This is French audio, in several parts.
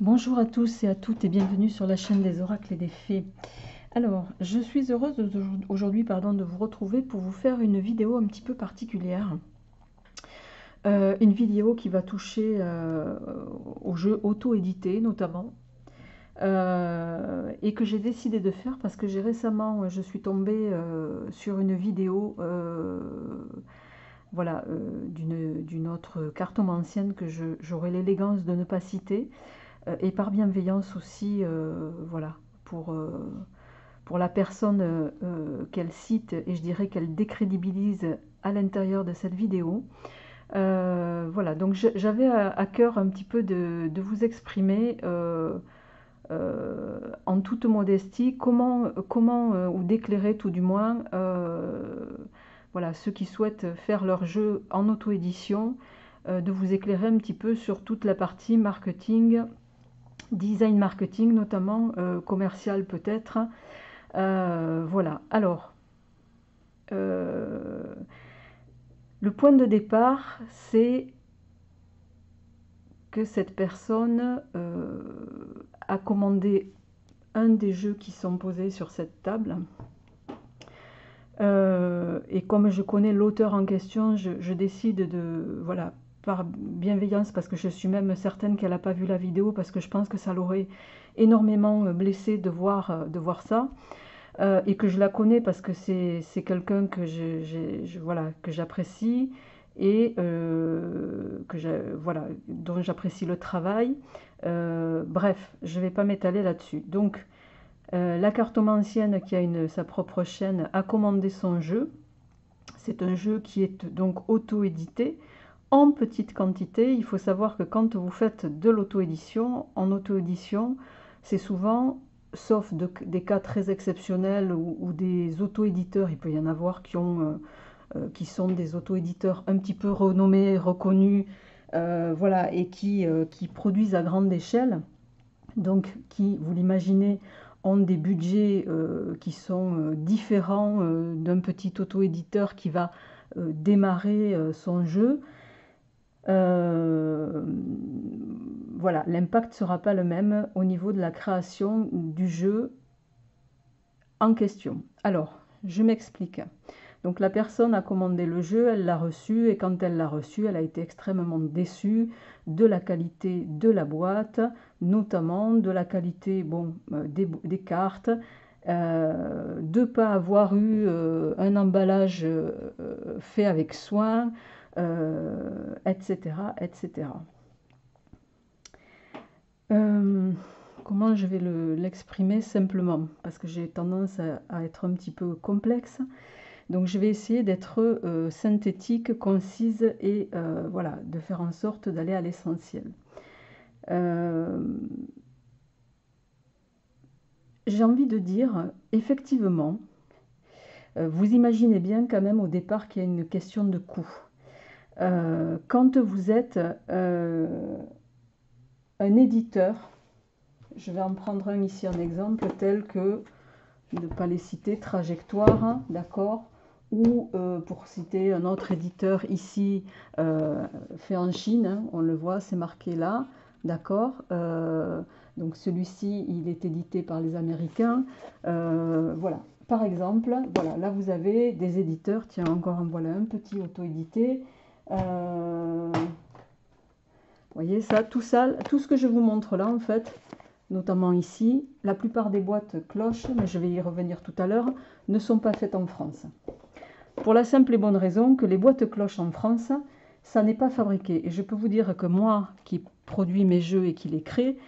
Bonjour à tous et à toutes et bienvenue sur la chaîne des oracles et des fées. Alors, je suis heureuse aujourd'hui de vous retrouver pour vous faire une vidéo un petit peu particulière. Une vidéo qui va toucher aux jeux auto-édités notamment. Et que j'ai décidé de faire parce que je suis tombée sur une vidéo voilà, d'une autre cartomancienne que j'aurai l'élégance de ne pas citer. Et par bienveillance aussi, voilà, pour la personne qu'elle cite, et je dirais qu'elle décrédibilise à l'intérieur de cette vidéo. Voilà, donc j'avais à cœur un petit peu de vous exprimer en toute modestie comment ou d'éclairer tout du moins voilà, ceux qui souhaitent faire leur jeu en auto-édition, de vous éclairer un petit peu sur toute la partie marketing, design marketing notamment, commercial peut-être. Voilà, alors, euh, le point de départ, c'est que cette personne a commandé un des jeux qui sont posés sur cette table. Et comme je connais l'auteur en question, je décide de, voilà, par bienveillance, parce que je suis même certaine qu'elle n'a pas vu la vidéo, parce que je pense que ça l'aurait énormément blessée de voir ça. Et que je la connais parce que c'est quelqu'un que voilà, que j'apprécie et voilà, dont j'apprécie le travail. Bref, je ne vais pas m'étaler là-dessus. Donc, la cartomancienne qui a sa propre chaîne a commandé son jeu. C'est un jeu qui est donc auto-édité en petite quantité. Il faut savoir que quand vous faites de l'auto-édition, en auto-édition, c'est souvent, sauf des cas très exceptionnels ou des auto-éditeurs, il peut y en avoir qui sont des auto-éditeurs un petit peu renommés, reconnus, voilà, et qui produisent à grande échelle, donc qui, vous l'imaginez, ont des budgets qui sont différents d'un petit auto-éditeur qui va démarrer son jeu. Voilà, l'impact ne sera pas le même au niveau de la création du jeu en question. Alors, je m'explique. Donc la personne a commandé le jeu, elle l'a reçu, et quand elle l'a reçu, elle a été extrêmement déçue de la qualité de la boîte, notamment de la qualité des cartes, de ne pas avoir eu un emballage fait avec soin, etc. etc. Comment je vais l'exprimer simplement, parce que j'ai tendance à être un petit peu complexe. Donc je vais essayer d'être synthétique, concise et voilà, de faire en sorte d'aller à l'essentiel. J'ai envie de dire, effectivement, vous imaginez bien quand même au départ qu'il y a une question de coût. Quand vous êtes un éditeur, je vais en prendre un ici en exemple, tel que, ne pas les citer, Trajectoire, d'accord, ou pour citer un autre éditeur ici, fait en Chine, hein, on le voit, c'est marqué là, d'accord. Donc celui-ci, il est édité par les Américains. Voilà, par exemple, voilà, là vous avez des éditeurs, tiens, encore en voilà un petit auto-édité. Vous voyez ça, tout ce que je vous montre là, en fait, notamment ici, la plupart des boîtes cloches, mais je vais y revenir tout à l'heure, ne sont pas faites en France. Pour la simple et bonne raison que les boîtes cloches en France, ça n'est pas fabriqué. Et je peux vous dire que moi, qui produis mes jeux et qui les crée,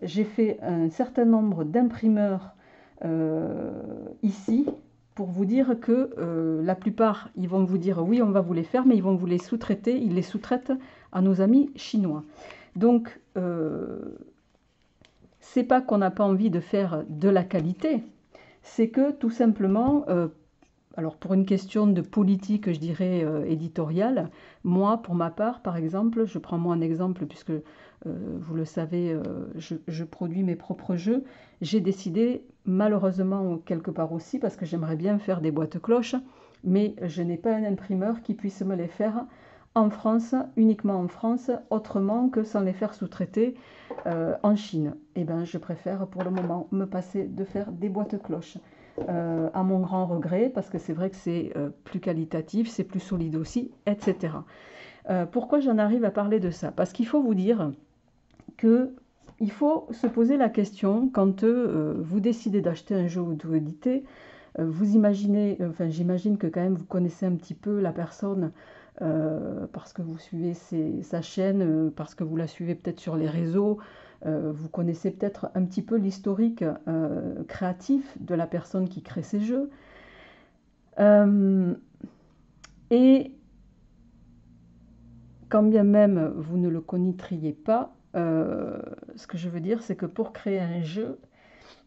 j'ai fait un certain nombre d'imprimeurs ici, pour vous dire que la plupart, ils vont vous dire oui, on va vous les faire, mais ils vont vous les sous-traiter, ils les sous-traitent à nos amis chinois. Donc, c'est pas qu'on n'a pas envie de faire de la qualité, c'est que tout simplement, alors pour une question de politique, je dirais éditoriale, moi, pour ma part, par exemple, je prends moi un exemple puisque vous le savez, je produis mes propres jeux. J'ai décidé, malheureusement quelque part aussi, parce que j'aimerais bien faire des boîtes cloches, mais je n'ai pas un imprimeur qui puisse me les faire en France, uniquement en France, autrement que sans les faire sous-traiter en Chine. Et bien, je préfère pour le moment me passer de faire des boîtes cloches. À mon grand regret, parce que c'est vrai que c'est plus qualitatif, c'est plus solide aussi, etc. Pourquoi j'en arrive à parler de ça? Parce qu'il faut vous dire que il faut se poser la question quand vous décidez d'acheter un jeu ou de l'éditer. Vous imaginez, enfin j'imagine que quand même vous connaissez un petit peu la personne parce que vous suivez sa chaîne, parce que vous la suivez peut-être sur les réseaux, vous connaissez peut-être un petit peu l'historique créatif de la personne qui crée ces jeux. Et quand bien même vous ne le connaîtriez pas, ce que je veux dire, c'est que pour créer un jeu,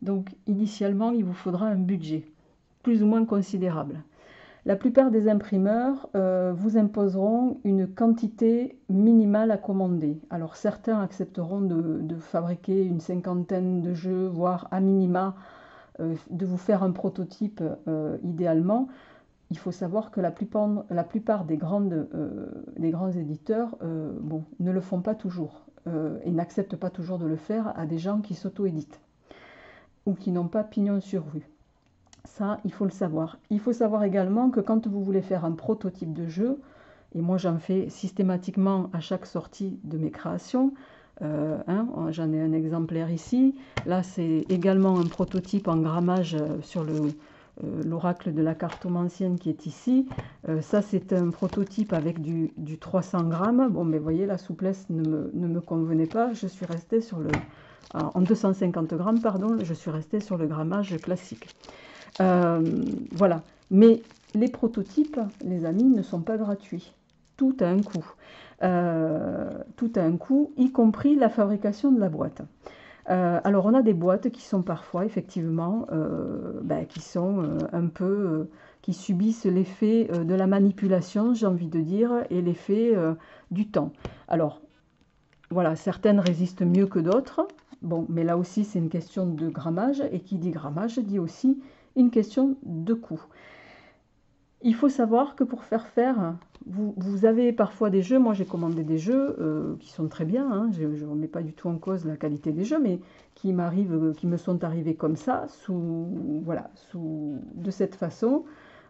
donc initialement, il vous faudra un budget plus ou moins considérable. La plupart des imprimeurs vous imposeront une quantité minimale à commander. Alors certains accepteront de fabriquer une cinquantaine de jeux, voire à minima, de vous faire un prototype idéalement. Il faut savoir que la plupart des grands éditeurs bon, ne le font pas toujours et n'acceptent pas toujours de le faire à des gens qui s'auto-éditent ou qui n'ont pas pignon sur rue. Ça, il faut le savoir. Il faut savoir également que quand vous voulez faire un prototype de jeu, et moi j'en fais systématiquement à chaque sortie de mes créations, j'en ai un exemplaire ici. Là, c'est également un prototype en grammage sur l'oracle de la cartomancienne qui est ici. Ça, c'est un prototype avec du 300 grammes. Bon, mais vous voyez, la souplesse ne me convenait pas. Je suis restée sur en 250 grammes, pardon, je suis restée sur le grammage classique. Voilà. Mais les prototypes, les amis, ne sont pas gratuits. Tout a un coût. Tout a un coût, y compris la fabrication de la boîte. Alors on a des boîtes qui sont parfois effectivement qui sont un peu qui subissent l'effet de la manipulation, j'ai envie de dire, et l'effet du temps. Alors voilà, certaines résistent mieux que d'autres. Bon, mais là aussi c'est une question de grammage, et qui dit grammage dit aussi une question de coût. Il faut savoir que pour faire, vous avez parfois des jeux, moi j'ai commandé des jeux qui sont très bien, hein, je ne remets pas du tout en cause la qualité des jeux, mais qui me sont arrivés comme ça, de cette façon.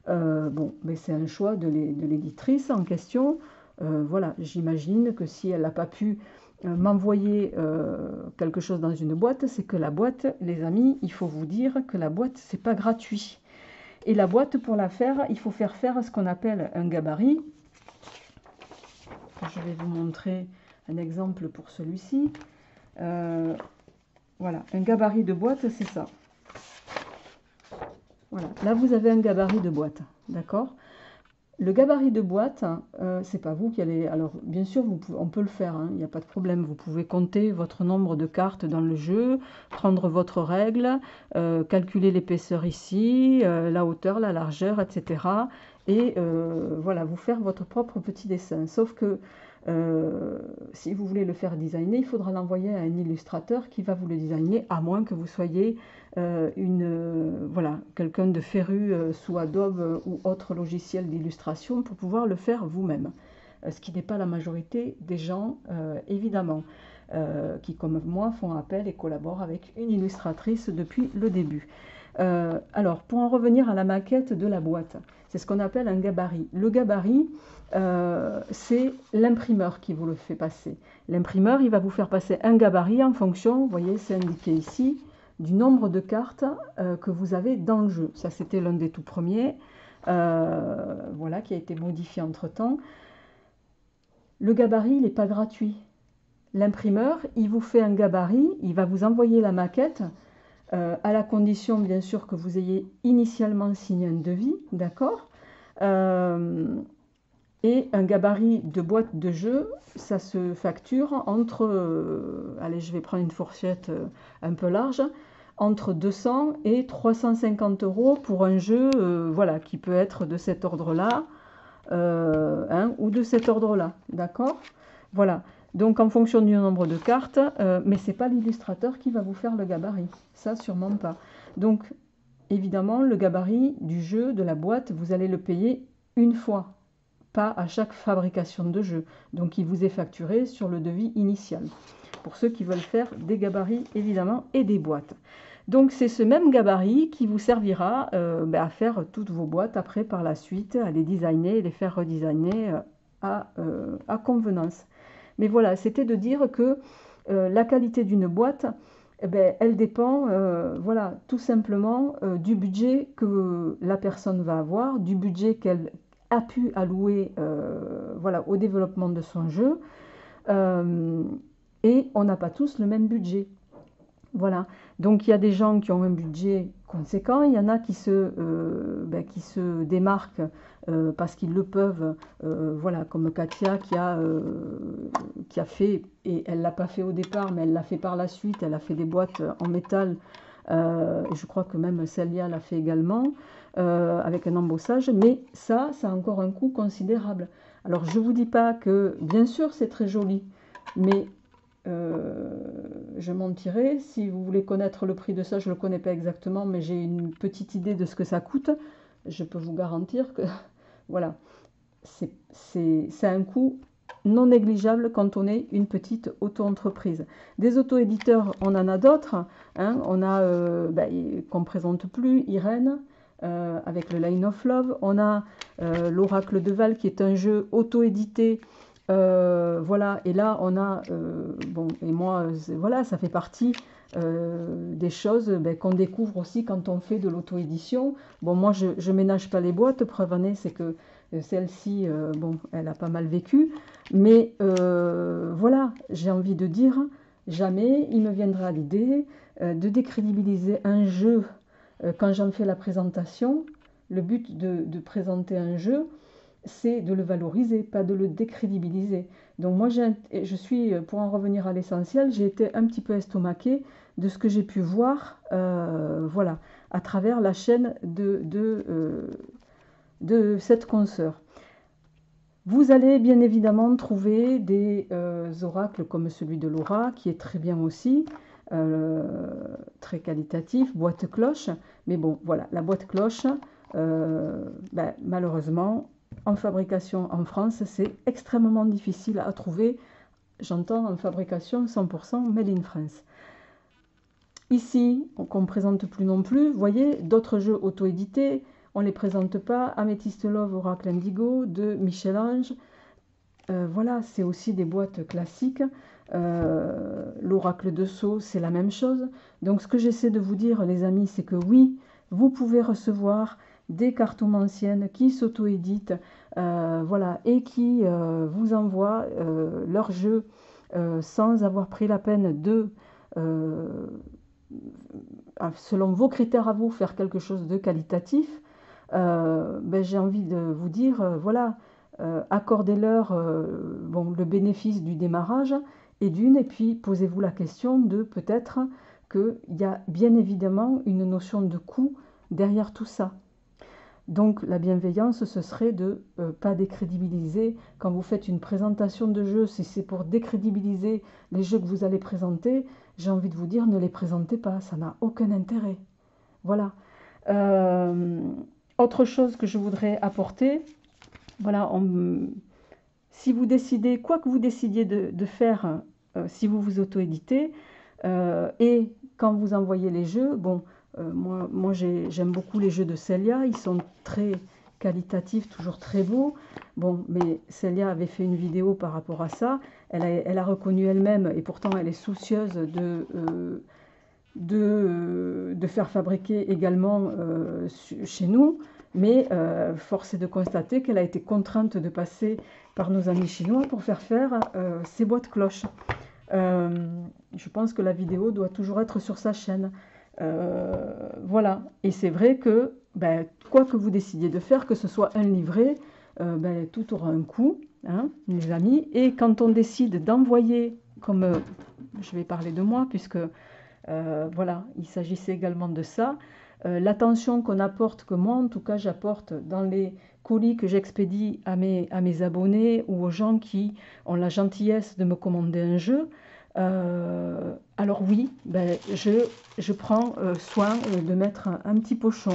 Bon, mais c'est un choix de l'éditrice en question. Voilà, j'imagine que si elle n'a pas pu m'envoyer quelque chose dans une boîte, c'est que la boîte, les amis, il faut vous dire que la boîte, c'est pas gratuit. Et la boîte, pour la faire, il faut faire ce qu'on appelle un gabarit. Je vais vous montrer un exemple pour celui-ci. Voilà, un gabarit de boîte, c'est ça. Voilà, là vous avez un gabarit de boîte, d'accord? Le gabarit de boîte, c'est pas vous qui allez... Alors, bien sûr, on peut le faire, hein, il n'y a pas de problème. Vous pouvez compter votre nombre de cartes dans le jeu, prendre votre règle, calculer l'épaisseur ici, la hauteur, la largeur, etc. Et voilà, vous faire votre propre petit dessin. Sauf que si vous voulez le faire designer, il faudra l'envoyer à un illustrateur qui va vous le designer, à moins que vous soyez voilà, quelqu'un de féru sous Adobe ou autre logiciel d'illustration pour pouvoir le faire vous-même. Ce qui n'est pas la majorité des gens, évidemment, qui, comme moi, font appel et collaborent avec une illustratrice depuis le début. Alors, pour en revenir à la maquette de la boîte, c'est ce qu'on appelle un gabarit. Le gabarit, c'est l'imprimeur qui vous le fait passer. L'imprimeur, il va vous faire passer un gabarit en fonction, vous voyez, c'est indiqué ici, du nombre de cartes que vous avez dans le jeu. Ça, c'était l'un des tout premiers, voilà, qui a été modifié entre-temps. Le gabarit, il n'est pas gratuit. L'imprimeur, il vous fait un gabarit, il va vous envoyer la maquette, à la condition, bien sûr, que vous ayez initialement signé un devis, d'accord? Et un gabarit de boîte de jeu, ça se facture entre, allez, je vais prendre une fourchette un peu large, entre 200 et 350 € pour un jeu voilà, qui peut être de cet ordre-là ou de cet ordre-là, d'accord? Voilà, donc en fonction du nombre de cartes, mais ce n'est pas l'illustrateur qui va vous faire le gabarit, ça sûrement pas. Donc évidemment, le gabarit du jeu, de la boîte, vous allez le payer une fois. pas à chaque fabrication de jeu. Donc il vous est facturé sur le devis initial. Pour ceux qui veulent faire des gabarits évidemment et des boîtes. Donc c'est ce même gabarit qui vous servira à faire toutes vos boîtes après par la suite, à les designer et les faire redesigner à convenance. Mais voilà, c'était de dire que la qualité d'une boîte, eh ben, elle dépend voilà, tout simplement du budget que la personne va avoir, du budget qu'elle a pu allouer voilà, au développement de son jeu. Et on n'a pas tous le même budget. Voilà, donc il y a des gens qui ont un budget conséquent, il y en a qui se démarquent parce qu'ils le peuvent, voilà, comme Katia qui a fait, et elle ne l'a pas fait au départ, mais elle l'a fait par la suite, elle a fait des boîtes en métal, et je crois que même Célia l'a fait également, avec un embossage, mais ça a encore un coût considérable. Alors je ne vous dis pas que, bien sûr c'est très joli, mais je mentirais. Si vous voulez connaître le prix de ça, je ne le connais pas exactement, mais j'ai une petite idée de ce que ça coûte. Je peux vous garantir que voilà, c'est un coût non négligeable quand on est une petite auto-entreprise. Des auto-éditeurs, on en a d'autres. Hein. On a, qu'on ne présente plus, Irène, avec le Line of Love. On a l'Oracle de Val, qui est un jeu auto-édité. Voilà, et là on a, bon, et moi, voilà, ça fait partie des choses qu'on découvre aussi quand on fait de l'auto-édition. Bon, moi je ménage pas les boîtes, preuve en est, c'est que celle-ci, bon, elle a pas mal vécu, mais voilà, j'ai envie de dire, jamais il me viendra l'idée de décrédibiliser un jeu quand j'en fais la présentation. Le but de présenter un jeu, c'est de le valoriser, pas de le décrédibiliser. Donc moi, je suis, pour en revenir à l'essentiel, j'ai été un petit peu estomaquée de ce que j'ai pu voir, voilà, à travers la chaîne de cette consoeur. Vous allez bien évidemment trouver des oracles comme celui de Laura, qui est très bien aussi, très qualitatif, boîte cloche. Mais bon, voilà, la boîte cloche, malheureusement, en fabrication en France, c'est extrêmement difficile à trouver. J'entends en fabrication 100% made in France. Ici, qu'on ne présente plus non plus, vous voyez, d'autres jeux auto-édités, on ne les présente pas. Amethyst Love, Oracle Indigo, de Michel-Ange. Voilà, c'est aussi des boîtes classiques. L'Oracle de Sceaux, c'est la même chose. Donc ce que j'essaie de vous dire, les amis, c'est que oui, vous pouvez recevoir des cartomanciennes qui s'auto-éditent, voilà, et qui vous envoient leurs jeux sans avoir pris la peine de, selon vos critères à vous, faire quelque chose de qualitatif. J'ai envie de vous dire, voilà, accordez-leur bon, le bénéfice du démarrage et puis posez-vous la question de peut-être qu'il y a bien évidemment une notion de coût derrière tout ça. Donc la bienveillance, ce serait de ne pas décrédibiliser. Quand vous faites une présentation de jeu, si c'est pour décrédibiliser les jeux que vous allez présenter, j'ai envie de vous dire, ne les présentez pas, ça n'a aucun intérêt. Voilà. Autre chose que je voudrais apporter, voilà, si vous décidez, quoi que vous décidiez de faire, si vous vous auto-éditez, et quand vous envoyez les jeux, bon, moi j'aime beaucoup les jeux de Célia, ils sont très qualitatifs, toujours très beaux. Bon, mais Célia avait fait une vidéo par rapport à ça, elle a reconnu elle-même, et pourtant elle est soucieuse de faire fabriquer également chez nous, mais force est de constater qu'elle a été contrainte de passer par nos amis chinois pour faire ces boîtes cloches. Je pense que la vidéo doit toujours être sur sa chaîne. Voilà, et c'est vrai que quoi que vous décidiez de faire, que ce soit un livret, tout aura un coût, hein, mes amis, et quand on décide d'envoyer, comme je vais parler de moi, puisque voilà, il s'agissait également de ça, l'attention qu'on apporte, que moi en tout cas j'apporte dans les colis que j'expédie à mes abonnés ou aux gens qui ont la gentillesse de me commander un jeu. Alors oui, je prends soin de mettre un petit pochon,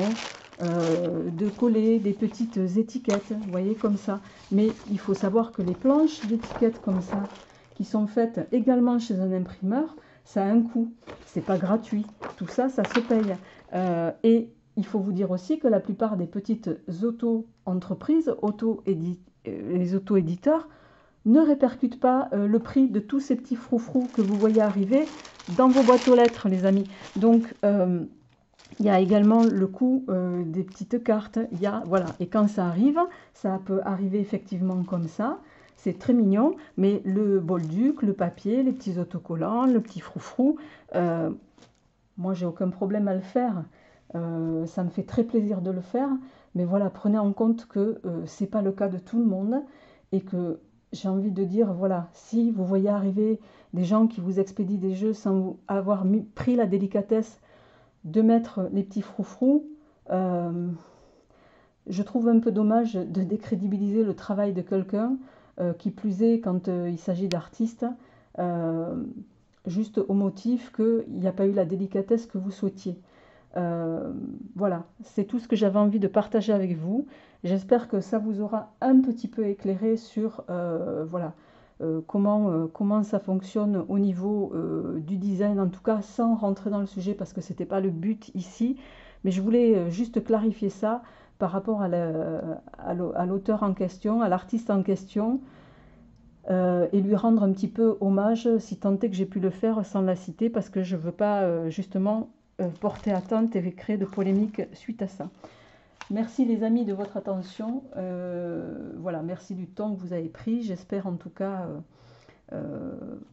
de coller des petites étiquettes, vous voyez, comme ça. Mais il faut savoir que les planches d'étiquettes comme ça, qui sont faites également chez un imprimeur, ça a un coût, c'est pas gratuit, tout ça, ça se paye. Et il faut vous dire aussi que la plupart des petites auto-entreprises, les auto-éditeurs, ne répercutent pas le prix de tous ces petits froufrous que vous voyez arriver dans vos boîtes aux lettres, les amis. Donc, il y a également le coût des petites cartes. Voilà. Et quand ça arrive, ça peut arriver effectivement comme ça. C'est très mignon, mais le bolduc, le papier, les petits autocollants, le petit froufrou, moi, j'ai aucun problème à le faire. Ça me fait très plaisir de le faire. Mais voilà, prenez en compte que ce n'est pas le cas de tout le monde et que j'ai envie de dire, voilà, si vous voyez arriver des gens qui vous expédient des jeux sans avoir pris la délicatesse de mettre les petits froufrous, je trouve un peu dommage de décrédibiliser le travail de quelqu'un, qui plus est quand il s'agit d'artistes, juste au motif qu'il n'y a pas eu la délicatesse que vous souhaitiez. Voilà, c'est tout ce que j'avais envie de partager avec vous. J'espère que ça vous aura un petit peu éclairé sur voilà, comment ça fonctionne au niveau du design, en tout cas sans rentrer dans le sujet parce que ce n'était pas le but ici. Mais je voulais juste clarifier ça par rapport à l'auteur en question, à l'artiste en question, et lui rendre un petit peu hommage, si tant est que j'ai pu le faire sans la citer, parce que je ne veux pas justement porter atteinte et créer de polémique suite à ça. Merci les amis de votre attention. Voilà, merci du temps que vous avez pris. J'espère en tout cas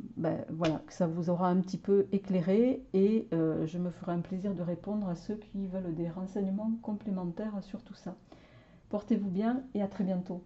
voilà, que ça vous aura un petit peu éclairé et je me ferai un plaisir de répondre à ceux qui veulent des renseignements complémentaires sur tout ça. Portez-vous bien et à très bientôt.